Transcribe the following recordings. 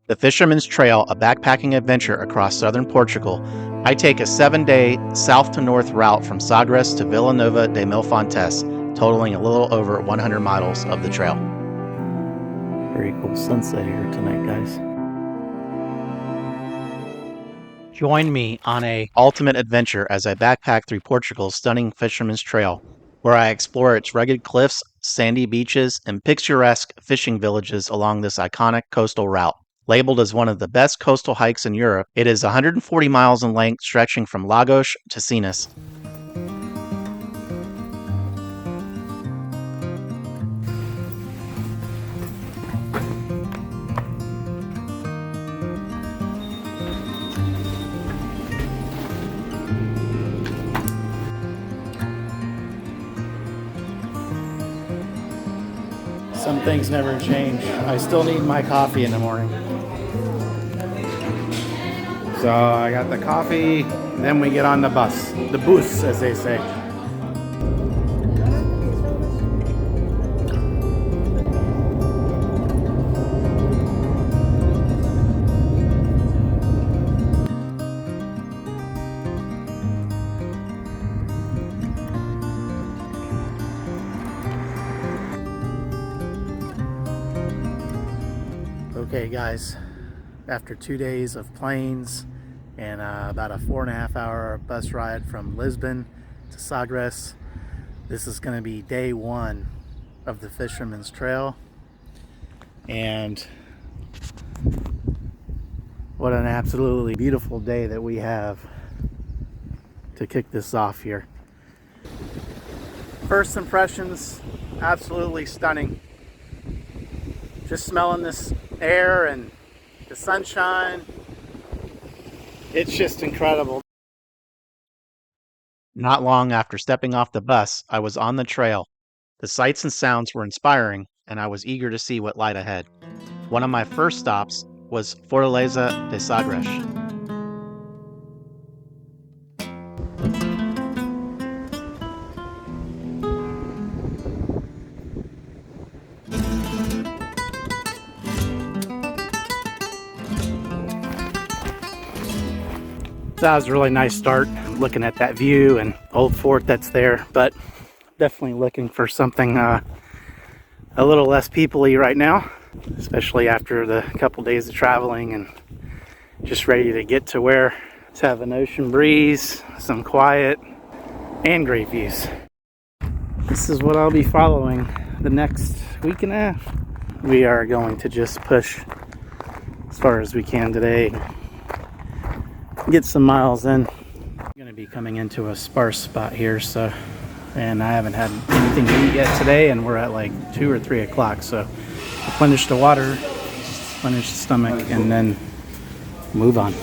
The Fisherman's Trail, a backpacking adventure across southern Portugal. I take a 7-day south to north route from Sagres to Vila Nova de Mil Fontes, totaling a little over 100 miles of the trail. Very cool sunset here tonight, guys. Join me on a ultimate adventure as I backpack through Portugal's stunning Fisherman's Trail, where I explore its rugged cliffs, sandy beaches, and picturesque fishing villages along this iconic coastal route. Labeled as one of the best coastal hikes in Europe, it is 140 miles in length, stretching from Lagos to Sines. Some things never change. I still need my coffee in the morning. So I got the coffee, then we get on the bus. The bus, as they say. Okay guys, after 2 days of planes and about a 4.5 hour bus ride from Lisbon to Sagres, this is going to be day 1 of the Fisherman's Trail. And what an absolutely beautiful day that we have to kick this off here. First impressions, absolutely stunning. Just smelling this air and the sunshine, it's just incredible. Not long after stepping off the bus, I was on the trail. The sights and sounds were inspiring, and I was eager to see what lied ahead. One of my first stops was Fortaleza de Sagres. That was a really nice start, looking at that view and old fort that's there, but definitely looking for something a little less people-y right now, especially after the couple days of traveling, and just ready to get to where let's have an ocean breeze, some quiet, and great views. This is what I'll be following the next week and a half. We are going to just push as far as we can today, get some miles in. I'm going to be coming into a sparse spot here, and I haven't had anything to eat yet today, and we're at like 2 or 3 o'clock, so replenish the water, replenish the stomach, and then move on.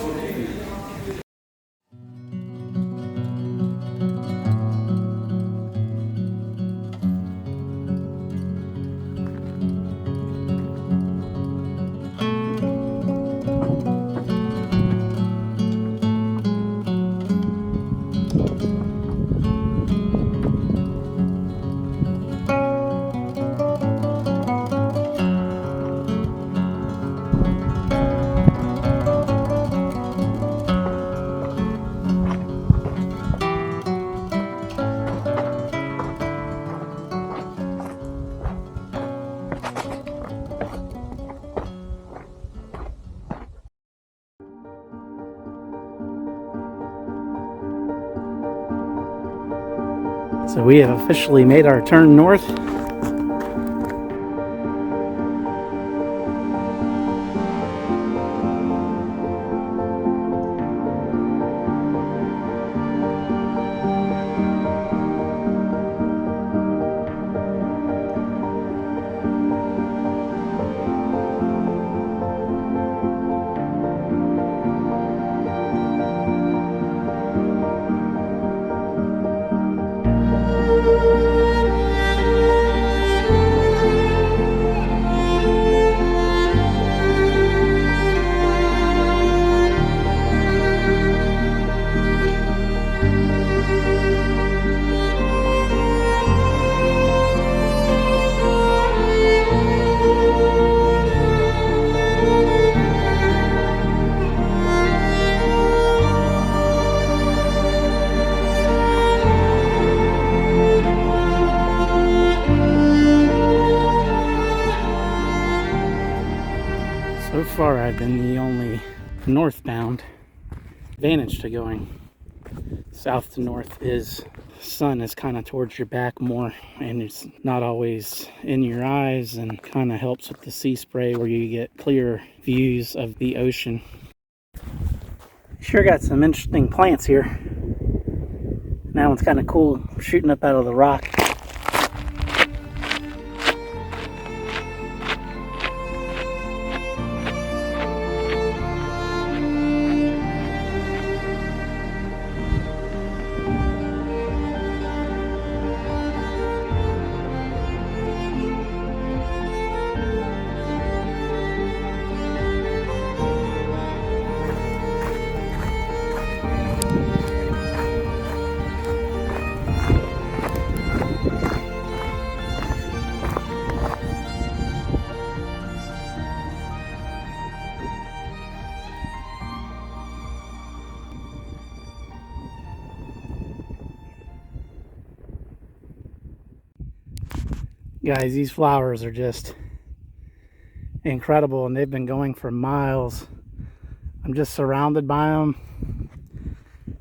So we have officially made our turn north. So far, I've been the only northbound. Advantage to going south to north is the sun is kind of towards your back more, and it's not always in your eyes, and kind of helps with the sea spray where you get clear views of the ocean. Sure got some interesting plants here. That one's kind of cool, shooting up out of the rock. Guys, these flowers are just incredible, and they've been going for miles. I'm just surrounded by them.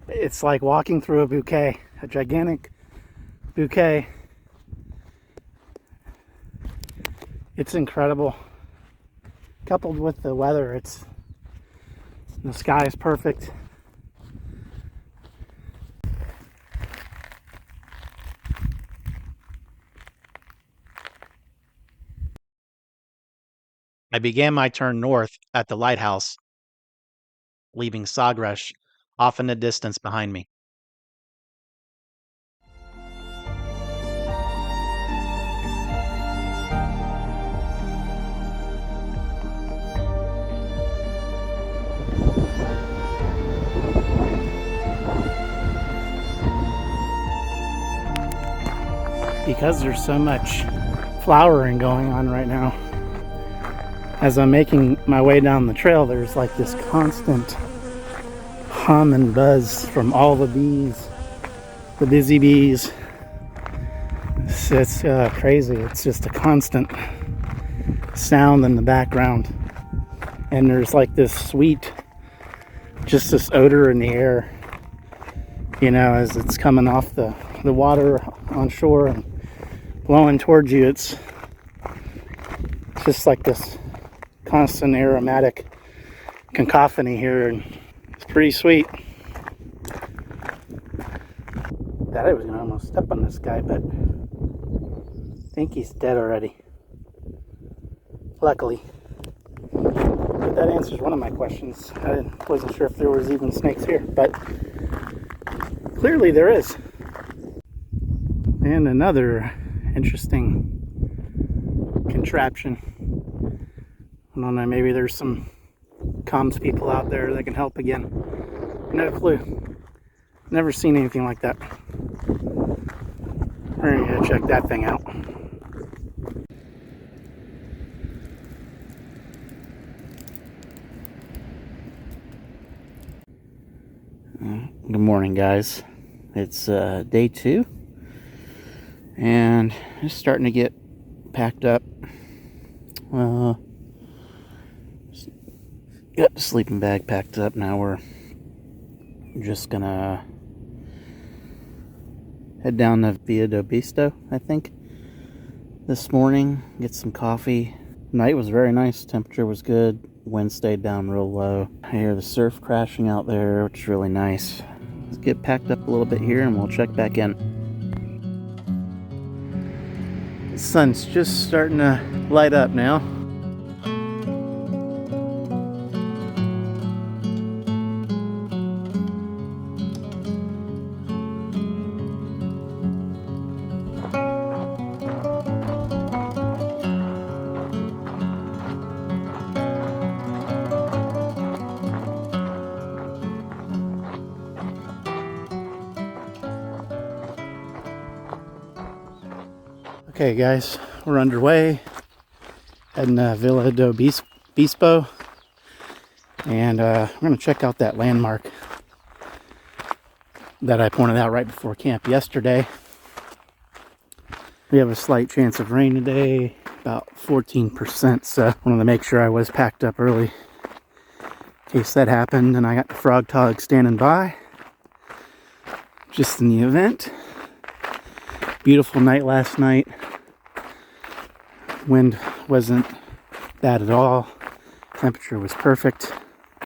It's like walking through a bouquet, a gigantic bouquet. It's incredible. Coupled with the weather, the sky is perfect. I began my turn north at the lighthouse, leaving Sagres off in the distance behind me. Because there's so much flowering going on right now, as I'm making my way down the trail, there's like this constant hum and buzz from all the bees, the busy bees. It's crazy. It's just a constant sound in the background, and there's like this sweet, just this odor in the air, you know, as it's coming off the water on shore and blowing towards you. It's just like this constant aromatic cacophony here, and it's pretty sweet. Thought I was gonna almost step on this guy, but I think he's dead already, luckily. But that answers one of my questions. I wasn't sure if there was even snakes here, but clearly there is. And another interesting contraption. I don't know, maybe there's some comms people out there that can help again. No clue. Never seen anything like that. We're gonna go check that thing out. Good morning, guys. It's day 2, and it's starting to get packed up. Got the sleeping bag packed up. Now we're just gonna head down to Via do Bisto, I think, this morning, get some coffee. Night was very nice, temperature was good, wind stayed down real low. I hear the surf crashing out there, which is really nice. Let's get packed up a little bit here and we'll check back in. The sun's just starting to light up now. Okay guys, we're underway, heading to Villa do Bispo, and we're going to check out that landmark that I pointed out right before camp yesterday. We have a slight chance of rain today, about 14%, so I wanted to make sure I was packed up early in case that happened. And I got the Frog Tog standing by just in the event. Beautiful night last night. Wind wasn't bad at all. Temperature was perfect.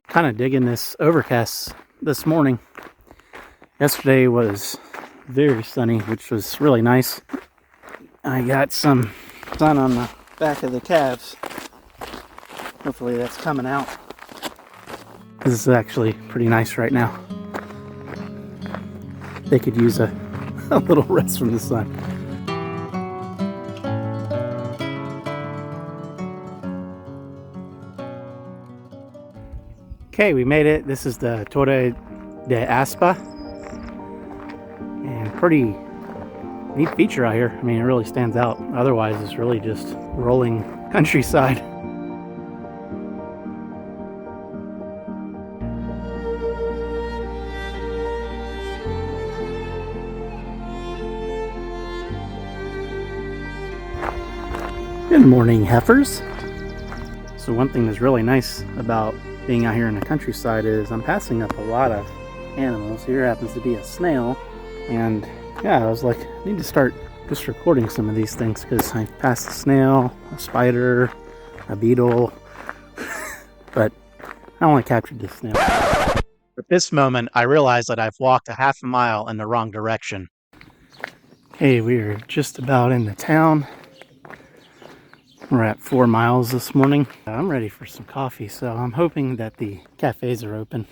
Kind of digging this overcast this morning. Yesterday was very sunny, which was really nice. I got some sun on the back of the calves. Hopefully that's coming out. This is actually pretty nice right now. They could use a little rest from the sun. Okay, we made it. This is the Torre de Aspa. And pretty neat feature out here. I mean, it really stands out. Otherwise, it's really just rolling countryside. Good morning, heifers. So one thing that's really nice about being out here in the countryside is I'm passing up a lot of animals. Here happens to be a snail, and yeah, I was like, I need to start just recording some of these things because I passed a snail, a spider, a beetle, but I only captured the snail. At this moment, I realize that I've walked a half a mile in the wrong direction. Okay, we are just about in the town. We're at 4 miles this morning. I'm ready for some coffee, so I'm hoping that the cafes are open.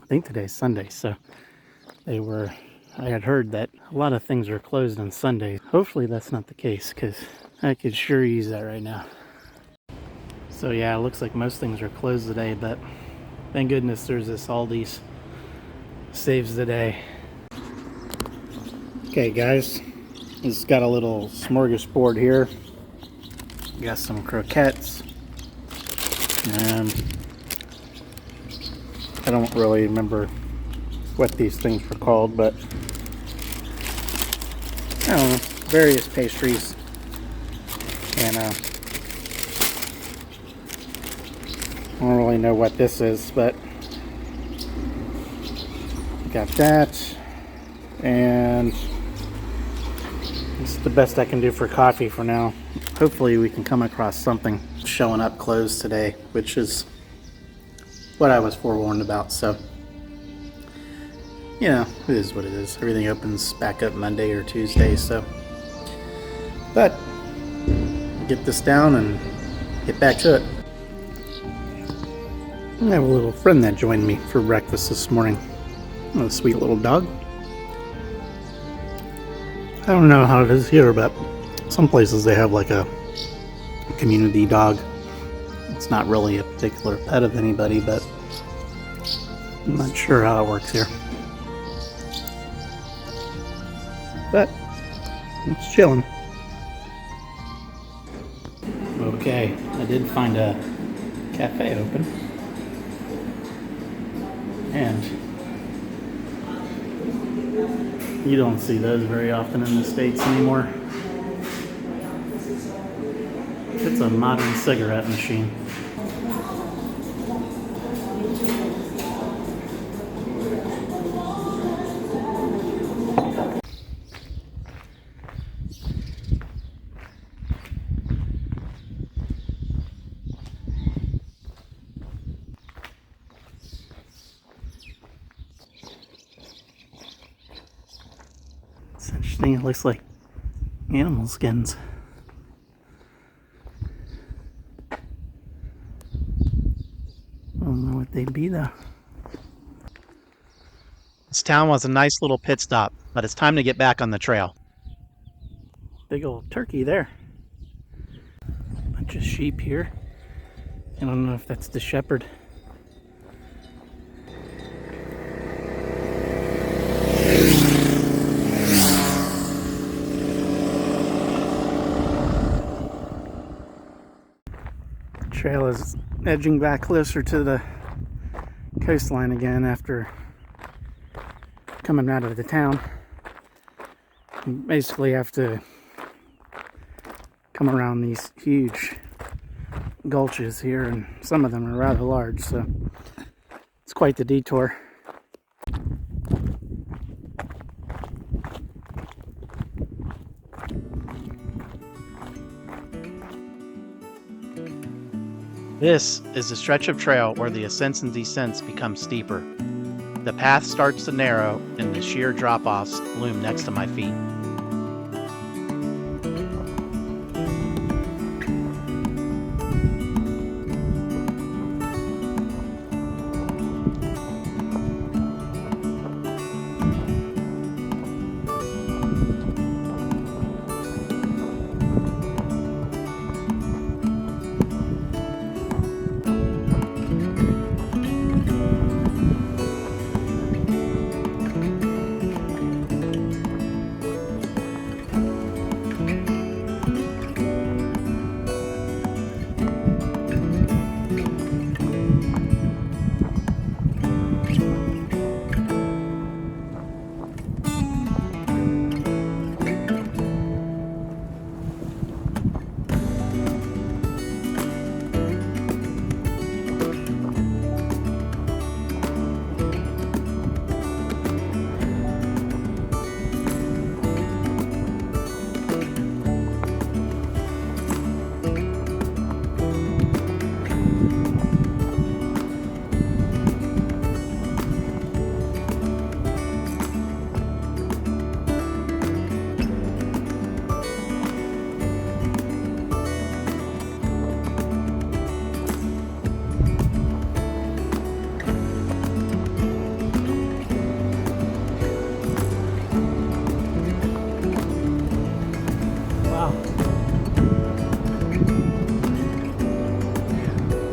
I think today's Sunday, so I had heard that a lot of things are closed on Sunday. Hopefully that's not the case, because I could sure use that right now. So yeah, it looks like most things are closed today, but thank goodness there's this Aldi's saves the day. Okay guys, it's got a little smorgasbord here. Got some croquettes, and I don't really remember what these things were called, but I don't know, various pastries, and I don't really know what this is, but got that, and it's the best I can do for coffee for now. Hopefully we can come across something showing up closed today, which is what I was forewarned about. So, you know, it is what it is. Everything opens back up Monday or Tuesday, so. But, get this down and get back to it. I have a little friend that joined me for breakfast this morning. A sweet little dog. I don't know how it is here, but some places they have like a community dog. It's not really a particular pet of anybody, but I'm not sure how it works here. But it's chilling. Okay, I did find a cafe open. And you don't see those very often in the States anymore. It's a modern cigarette machine. It's interesting, it looks like animal skins. I don't know what they'd be though. This town was a nice little pit stop, but it's time to get back on the trail. Big old turkey there. Bunch of sheep here. I don't know if that's the shepherd. Trail is edging back closer to the coastline again after coming out of the town. You basically have to come around these huge gulches here, and some of them are rather large, so it's quite the detour. This is a stretch of trail where the ascents and descents become steeper. The path starts to narrow and the sheer drop-offs loom next to my feet.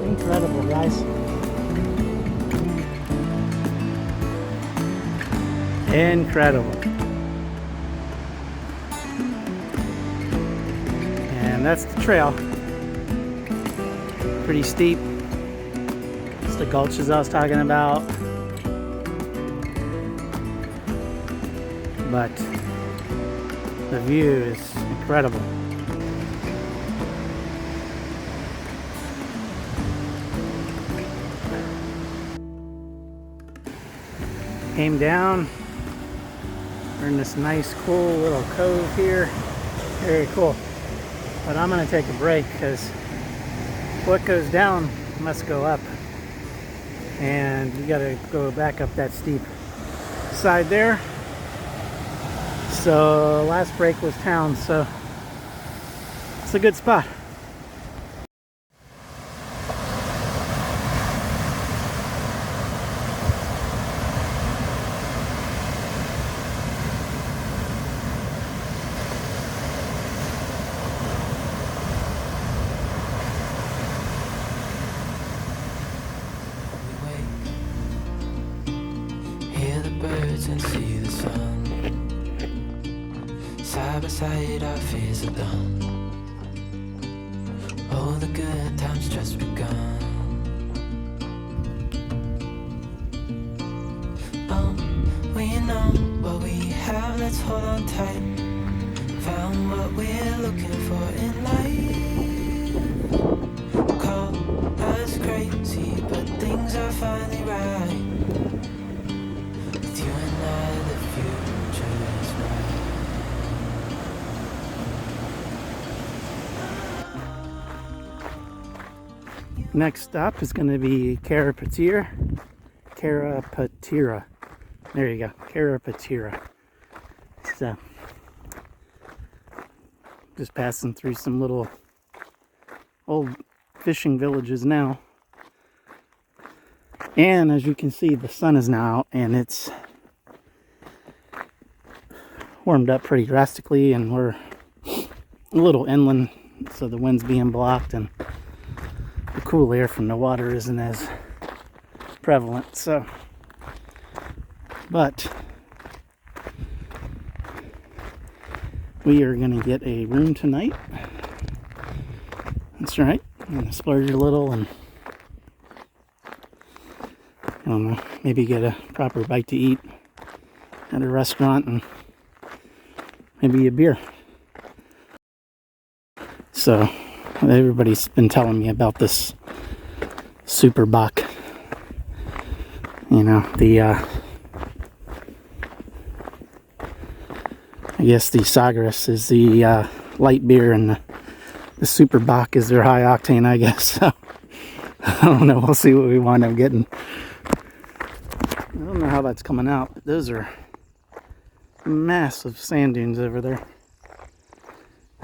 Incredible, guys. Incredible. And that's the trail. Pretty steep. It's the gulches I was talking about. But the view is incredible. Came down. We're in this nice, cool little cove here. Very cool. But I'm gonna take a break because what goes down must go up. And you gotta go back up that steep side there. So last break was town, so it's a good spot. And see the sun. Side by side our fears are done. All the good times just begun. Oh, we know what we have, let's hold on tight. Found what we're looking for in life. Call us crazy, but things are finally right. Next stop is going to be Carapatira. There you go, Carapatira. So, just passing through some little old fishing villages now. And as you can see, the sun is now out and it's warmed up pretty drastically, and we're a little inland, so the wind's being blocked and the cool air from the water isn't as prevalent. So, but we are going to get a room tonight. That's right. I'm going to splurge a little and, I don't know, maybe get a proper bite to eat at a restaurant and maybe a beer. So everybody's been telling me about this super buck. You know, the I guess the Sagres is the light beer, and the super buck is their high octane, I guess. So I don't know, we'll see what we wind up getting. I don't know how that's coming out, but those are massive sand dunes over there.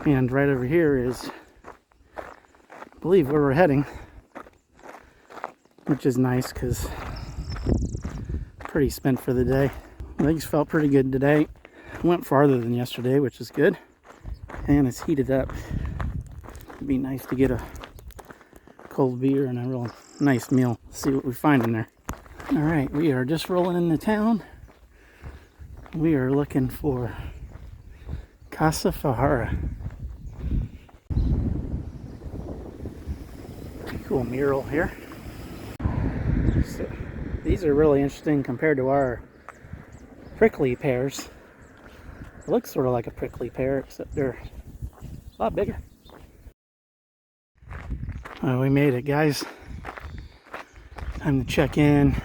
And right over here is, I believe, where we're heading, which is nice because pretty spent for the day. Legs felt pretty good today. Went farther than yesterday, which is good. And it's heated up. It'd be nice to get a cold beer and a real nice meal. See what we find in there. All right, we are just rolling into town. We are looking for Casa Fajara. Cool mural here. So, these are really interesting compared to our prickly pears. It looks sort of like a prickly pear, except they're a lot bigger. We made it, guys. Time to check in,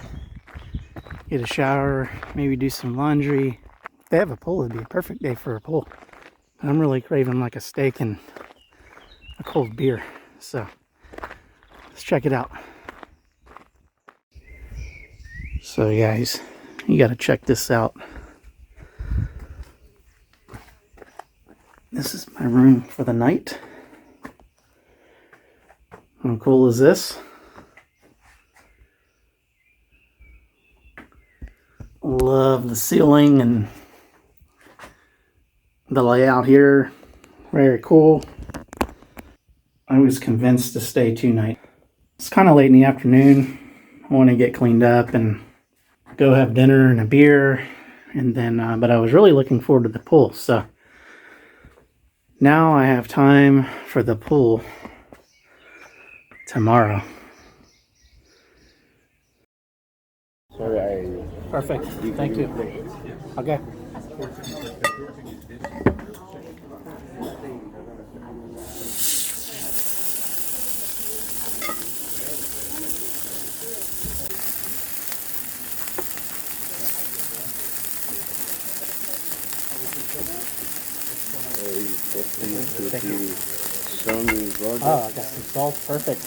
get a shower, maybe do some laundry. If they have a pool, it'd be a perfect day for a pool. But I'm really craving like a steak and a cold beer. So let's check it out. So guys, you gotta check this out. This is my room for the night. How cool is this? Love the ceiling and the layout here. Very cool. I was convinced to stay 2 nights. It's kind of late in the afternoon. I want to get cleaned up and go have dinner and a beer, and then but I was really looking forward to the pool. So now I have time for the pool tomorrow. Perfect. Thank you. Okay. Oh, I got some salt. Perfect.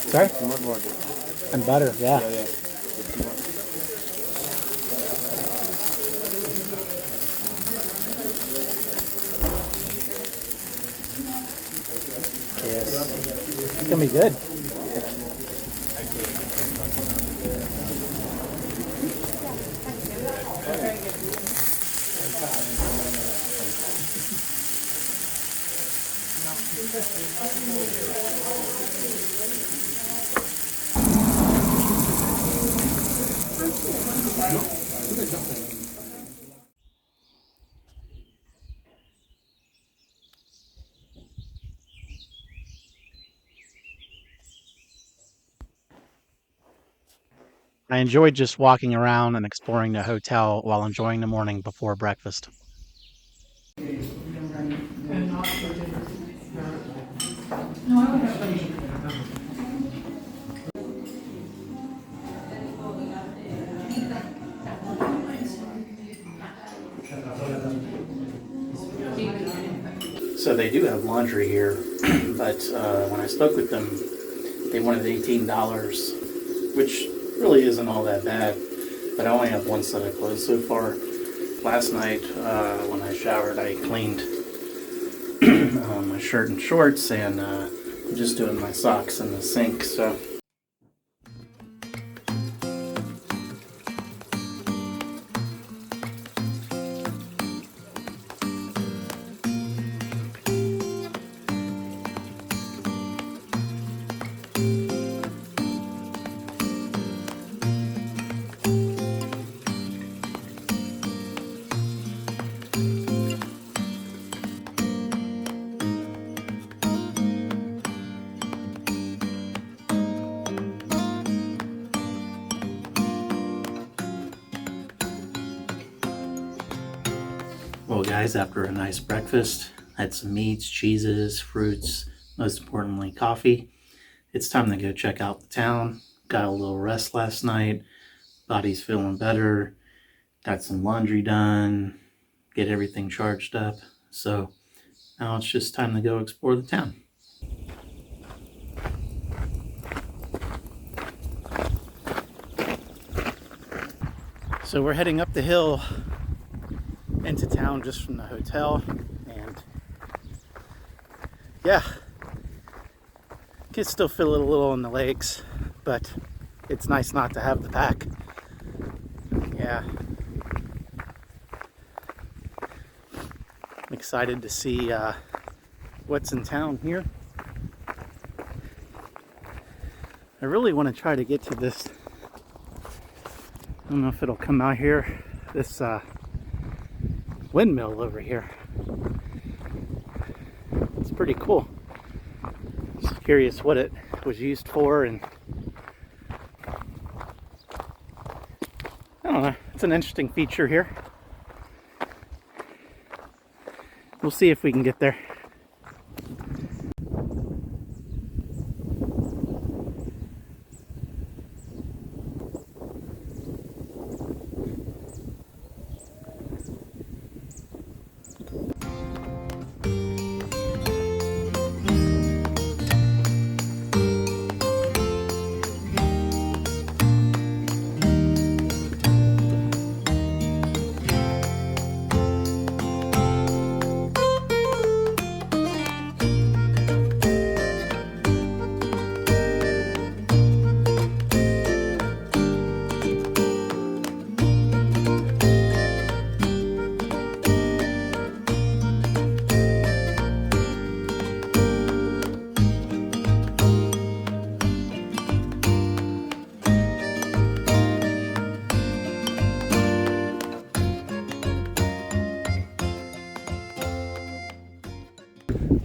Sorry? And butter, yeah. Yes. It's gonna be good. I enjoyed just walking around and exploring the hotel while enjoying the morning before breakfast. So they do have laundry here, but when I spoke with them, they wanted $18, which really isn't all that bad. But I only have one set of clothes so far. Last night, when I showered, I cleaned my shirt and shorts, and I'm just doing my socks in the sink. So. guys, after a nice breakfast, had some meats, cheeses, fruits, most importantly coffee. It's time to go check out the town. Got a little rest last night, body's feeling better, got some laundry done, get everything charged up. So now it's just time to go explore the town. So we're heading up the hill into town just from the hotel, and yeah, can still feel it a little in the legs, but it's nice not to have the pack. Yeah, I'm excited to see what's in town here. I really want to try to get to this, I don't know if it'll come out here, this windmill over here. It's pretty cool. Just curious what it was used for, and I don't know, it's an interesting feature here. We'll see if we can get there.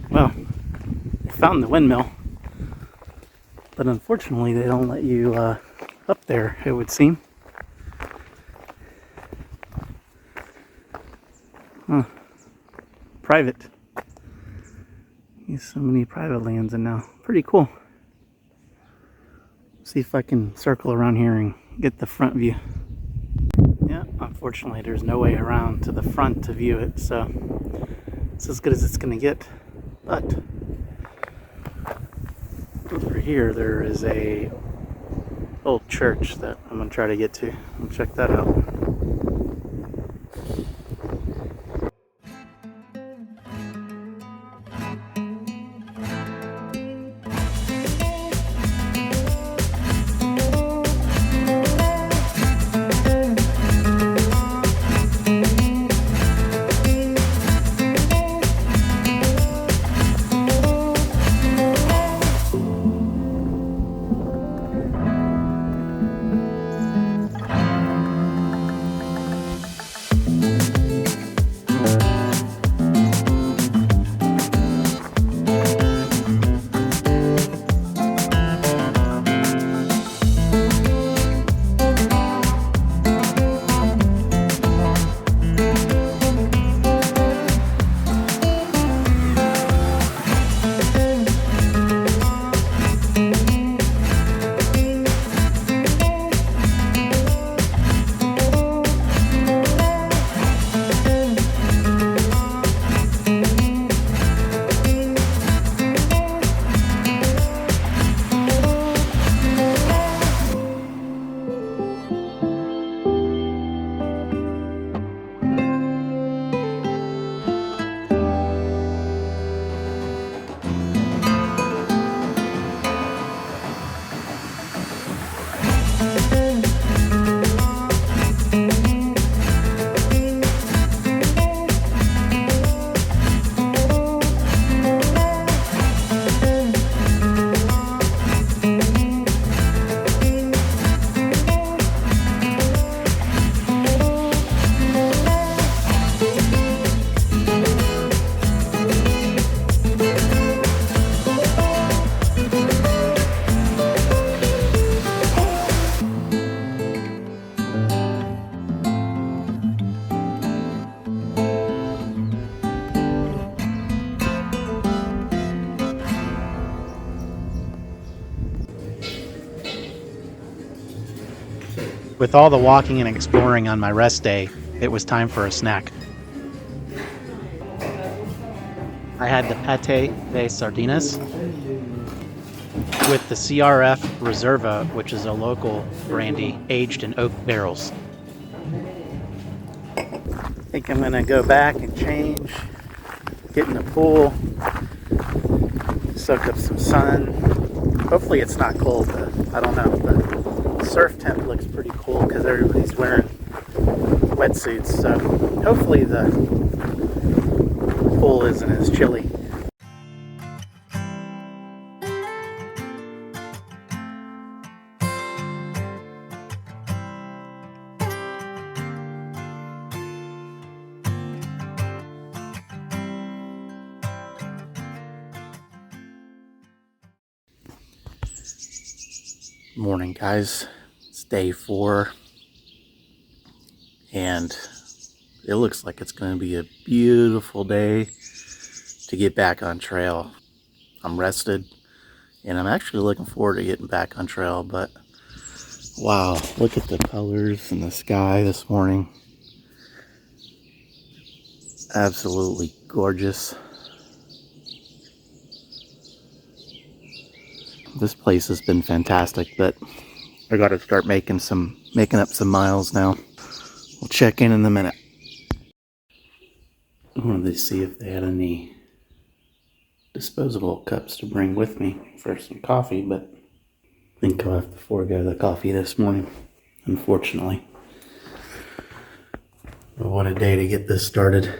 Well, I found the windmill, but unfortunately they don't let you up there, it would seem. Huh. Private. There's so many private lands in now. Pretty cool. See if I can circle around here and get the front view. Yeah, unfortunately there's no way around to the front to view it, so it's as good as it's gonna get. But over here there is a old church that I'm gonna try to get to and check that out. With all the walking and exploring on my rest day, it was time for a snack. I had the pate de sardinas with the CRF Reserva, which is a local brandy aged in oak barrels. I think I'm gonna go back and change, get in the pool, soak up some sun. Hopefully it's not cold, but I don't know. The surf temp looks pretty cool because everybody's wearing wetsuits, so hopefully the pool isn't as chilly. Morning, guys. It's day 4 and it looks like it's going to be a beautiful day to get back on trail. I'm rested and I'm actually looking forward to getting back on trail, but wow, look at the colors in the sky this morning. Absolutely gorgeous. This place has been fantastic, but I got to start making up some miles now. We'll check in a minute. I wanted to see if they had any disposable cups to bring with me for some coffee, but I think I'll have to forego the coffee this morning, unfortunately. But what a day to get this started.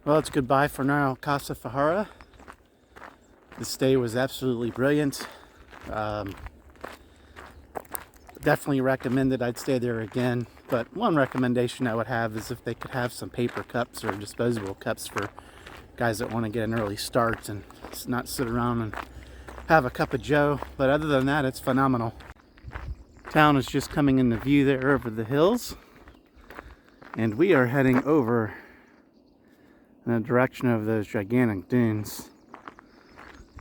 Well, it's goodbye for now, Casa Fajara. This day was absolutely brilliant. Definitely recommended. I'd stay there again. But one recommendation I would have is if they could have some paper cups or disposable cups for guys that want to get an early start and not sit around and have a cup of joe. But other than that, it's phenomenal. Town is just coming into view there over the hills. And we are heading over in the direction of those gigantic dunes.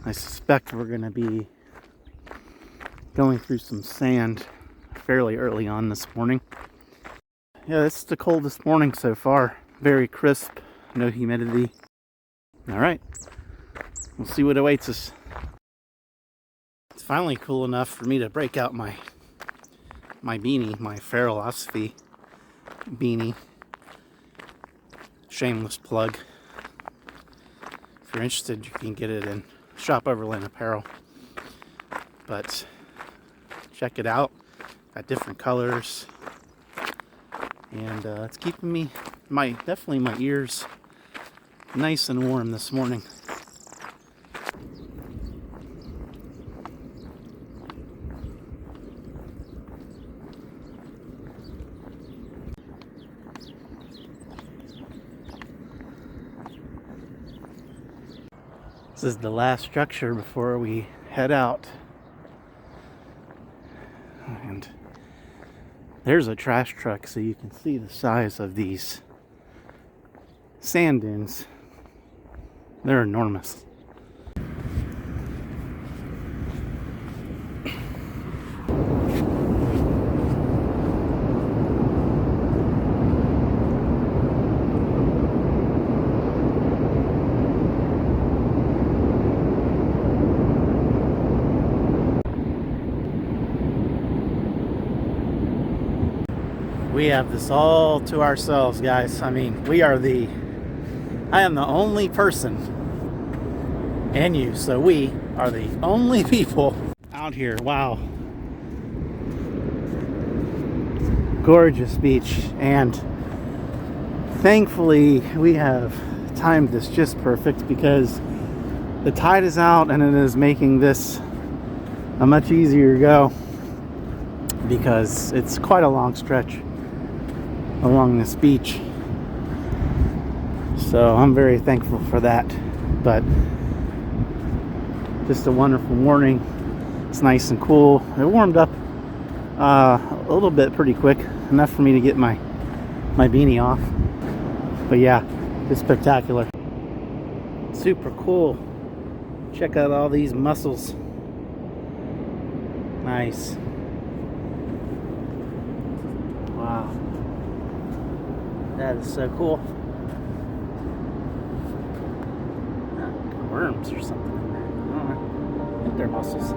I suspect we're going to be going through some sand fairly early on this morning. Yeah, this is the coldest morning so far. Very crisp, no humidity. All right, we'll see what awaits us. It's finally cool enough for me to break out my beanie, my philosophy beanie. Shameless plug. If you're interested, you can get it in Shop Overland Apparel. But check it out. Got different colors. And it's keeping me, definitely my ears nice and warm this morning. This is the last structure before we head out. And there's a trash truck, so you can see the size of these sand dunes. They're enormous. We have this all to ourselves, guys. I mean, I am the only person, and you, so we are the only people out out here. Wow. Gorgeous beach, and thankfully we have timed this just perfect because the tide is out and it is making this a much easier go because it's quite a long stretch along this beach. So I'm very thankful for that. But just a wonderful morning. It's nice and cool. It warmed up a little bit pretty quick, enough for me to get my beanie off. But yeah, it's spectacular. Super cool. Check out all these mussels. Nice. Wow. That is so cool. Worms or something in there. I don't know. I think they're mussels.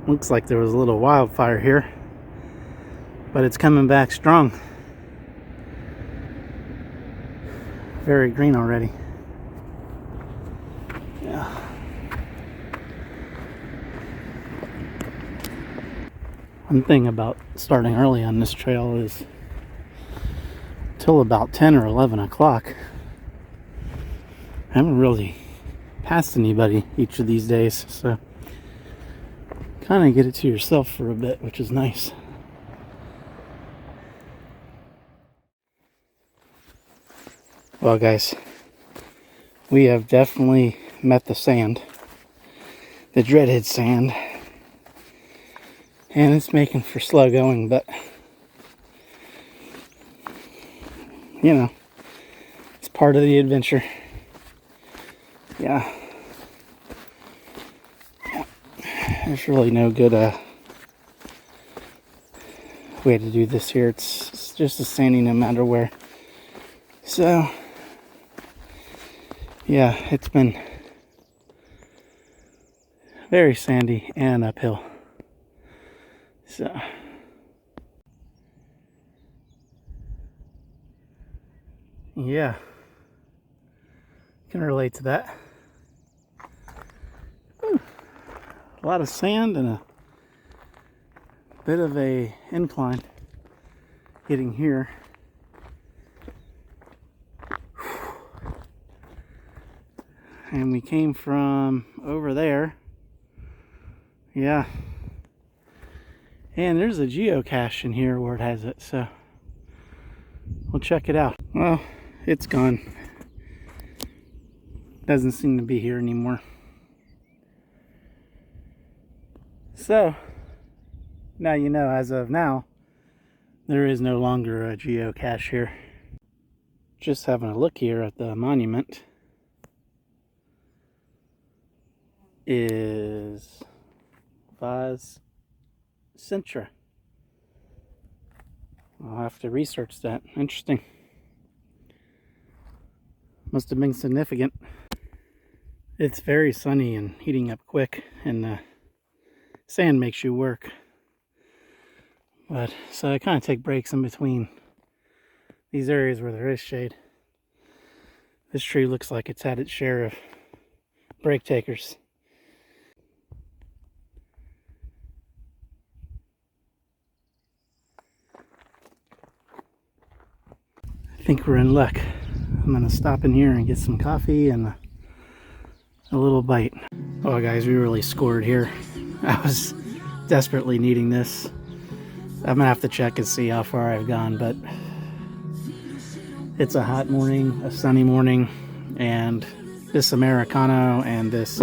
Looks like there was a little wildfire here, but it's coming back strong. Very green already. Yeah. One thing about starting early on this trail is till about 10 or 11 o'clock. I haven't really passed anybody each of these days, so kind of get it to yourself for a bit, which is nice. Well, guys, we have definitely met the sand, the dreaded sand, and it's making for slow going, but you know, it's part of the adventure. Yeah. There's really no good way to do this here. It's just as sandy no matter where. So, yeah, it's been very sandy and uphill. So, yeah, can relate to that. A lot of sand and a bit of a incline getting here. And we came from over there. Yeah. And there's a geocache in here where it has it, so we'll check it out. Well, it's gone. Doesn't seem to be here anymore. So, now you know, as of now, there is no longer a geocache here. Just having a look here at the monument is Vaz Sintra. I'll have to research that. Interesting. Must have been significant. It's very sunny and heating up quick, and sand makes you work. But so I kind of take breaks in between these areas where there is shade. This tree looks like it's had its share of break takers. I think we're in luck. I'm gonna stop in here and get some coffee and a little bite. Oh guys, we really scored here. I was desperately needing this. I'm gonna have to check and see how far I've gone, but it's a hot morning, a sunny morning, and this Americano and this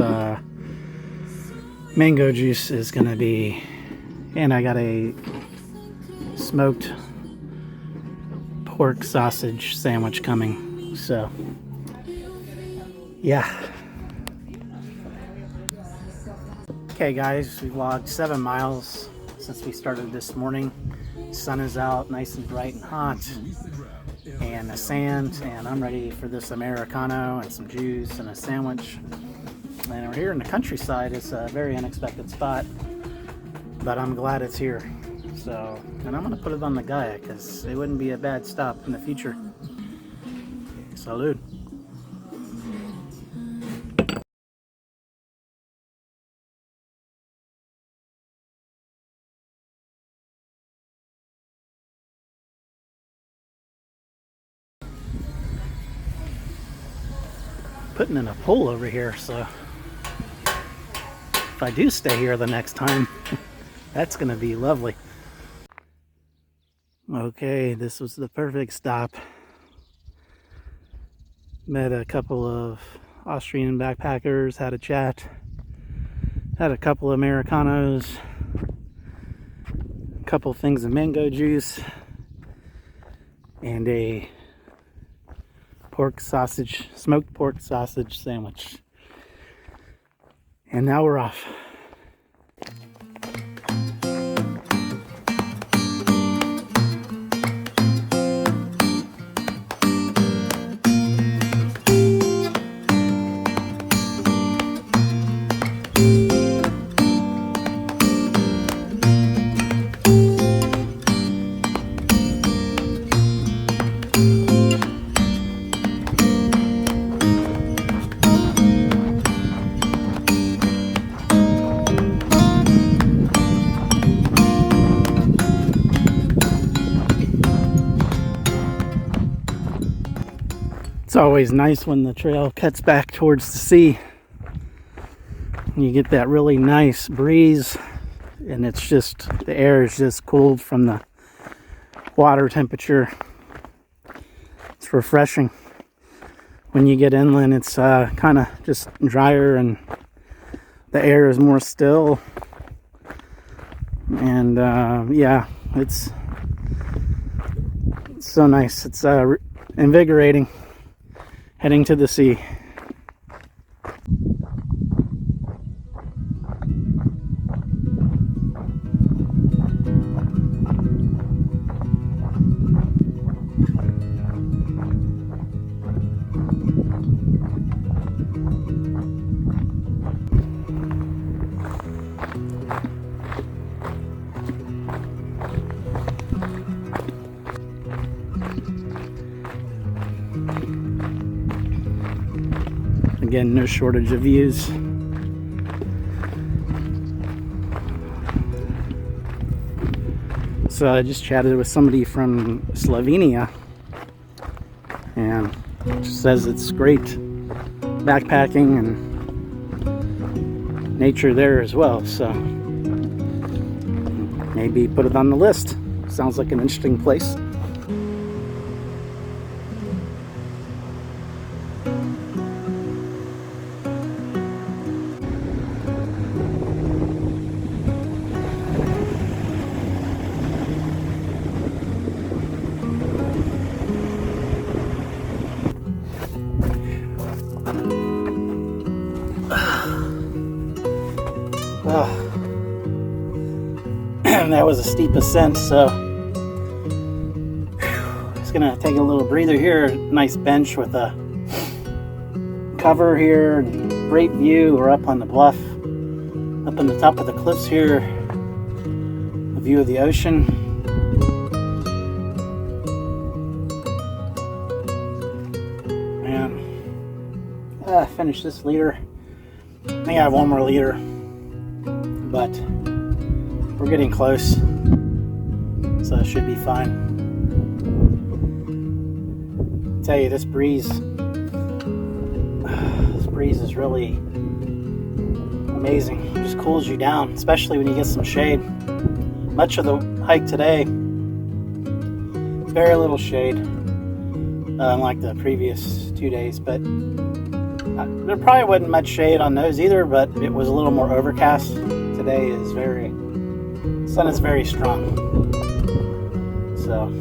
mango juice is gonna be, and I got a smoked pork sausage sandwich coming, so yeah. Okay guys, we logged 7 miles since we started this morning. Sun is out, nice and bright and hot, and the sand, and I'm ready for this Americano and some juice and a sandwich. And we're here in the countryside. It's a very unexpected spot, but I'm glad it's here. So, and I'm gonna put it on the Gaia because it wouldn't be a bad stop in the future. Salud. Putting in a pool over here, so if I do stay here the next time, that's gonna be lovely. Okay, this was the perfect stop. Met a couple of Austrian backpackers, had a chat, had a couple of Americanos, a couple things of mango juice, and a smoked pork sausage sandwich. And now we're off. It's always nice when the trail cuts back towards the sea. You get that really nice breeze, and it's just, the air is just cooled from the water temperature. It's refreshing. When you get inland, it's kind of just drier and the air is more still. And yeah, it's so nice. It's invigorating. Heading to the sea. Again, no shortage of views. So I just chatted with somebody from Slovenia, and she says it's great backpacking and nature there as well. So maybe put it on the list. Sounds like an interesting place. That was a steep ascent, so it's gonna take a little breather here. Nice bench with a cover here, and great view. We're up on the bluff, up on the top of the cliffs here, a view of the ocean. And finish this liter. I think I have one more liter, but we're getting close, so it should be fine. I tell you, this breeze is really amazing. It just cools you down, especially when you get some shade. Much of the hike today, very little shade, unlike the previous 2 days, but there probably wasn't much shade on those either, but it was a little more overcast. Today is sun is very strong. So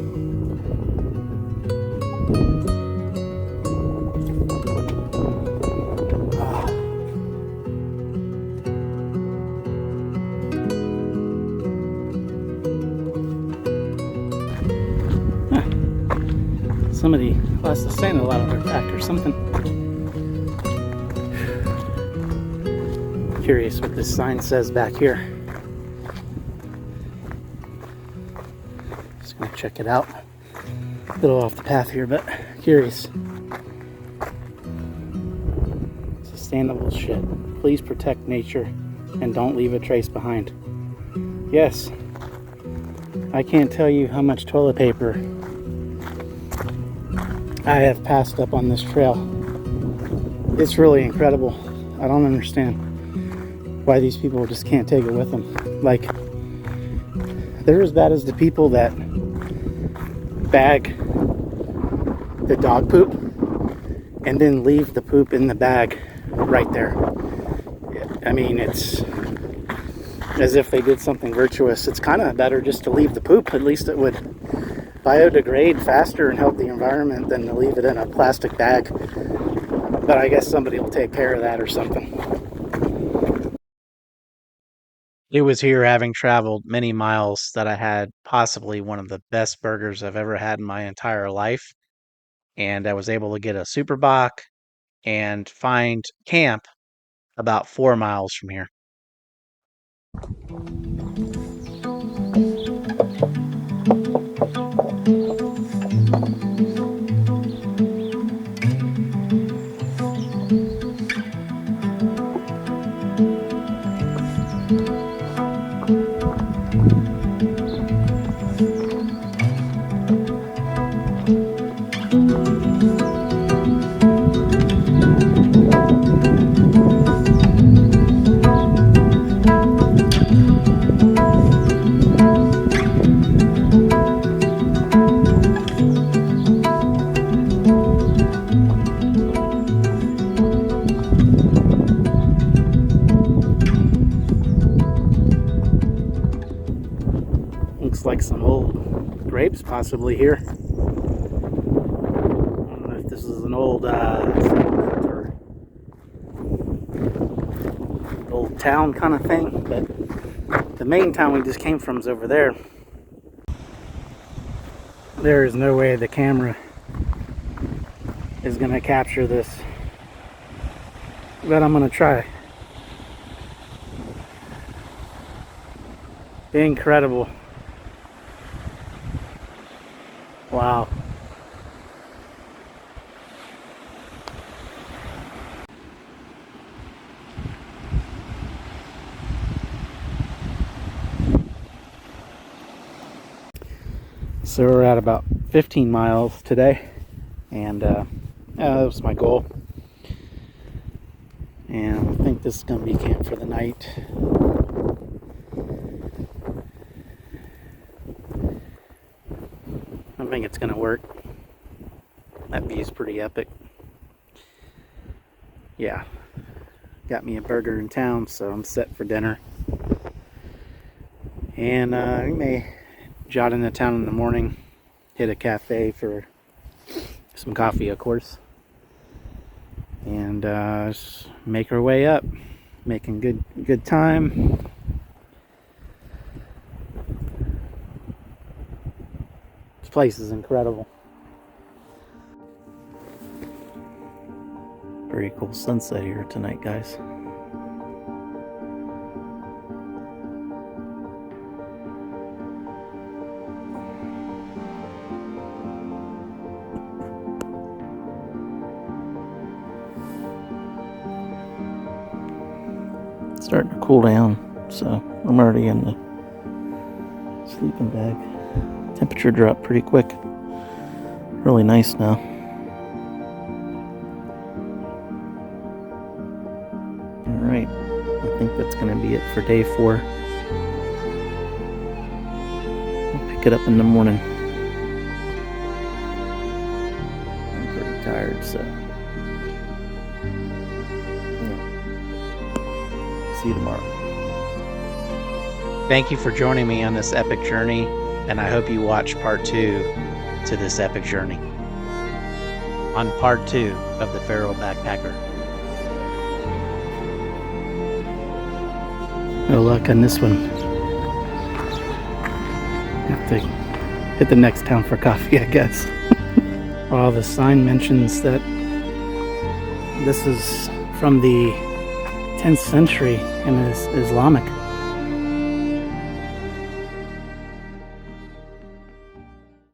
somebody lost a sandal out of their back or something. Curious what this sign says back here. Just gonna check it out. A little off the path here, but curious. Sustainable shit. Please protect nature and don't leave a trace behind. Yes, I can't tell you how much toilet paper I have passed up on this trail. It's really incredible. I don't understand why these people just can't take it with them. Like, they're as bad as the people that bag the dog poop and then leave the poop in the bag right there. I mean, it's as if they did something virtuous. It's kind of better just to leave the poop. At least it would biodegrade faster and help the environment than to leave it in a plastic bag. But I guess somebody will take care of that or something. It was here, having traveled many miles, that I had possibly one of the best burgers I've ever had in my entire life. And I was able to get a super bach and find camp about 4 miles from here. Looks like some old grapes possibly here. I don't know if this is an old settlement or old town kind of thing, but the main town we just came from is over there. There is no way the camera is going to capture this, but I'm going to try. Incredible. Wow. So we're at about 15 miles today, and that was my goal. And I think this is going to be camp for the night. I think it's going to work. That view's pretty epic. Yeah. Got me a burger in town, so I'm set for dinner. And we may jot into town in the morning, hit a cafe for some coffee, of course, and just make our way up, making good time. This place is incredible. Very cool sunset here tonight, guys. It's starting to cool down, so I'm already in the sleeping bag. Temperature dropped pretty quick. Really nice now. Alright, I think that's going to be it for day 4. I'll pick it up in the morning. I'm pretty tired, so yeah. See you tomorrow. Thank you for joining me on this epic journey, and I hope you watch part 2 to this epic journey. On part 2 of the Feral Backpacker. No luck on this one. Have to hit the next town for coffee, I guess. Oh, the sign mentions that this is from the 10th century and is Islamic.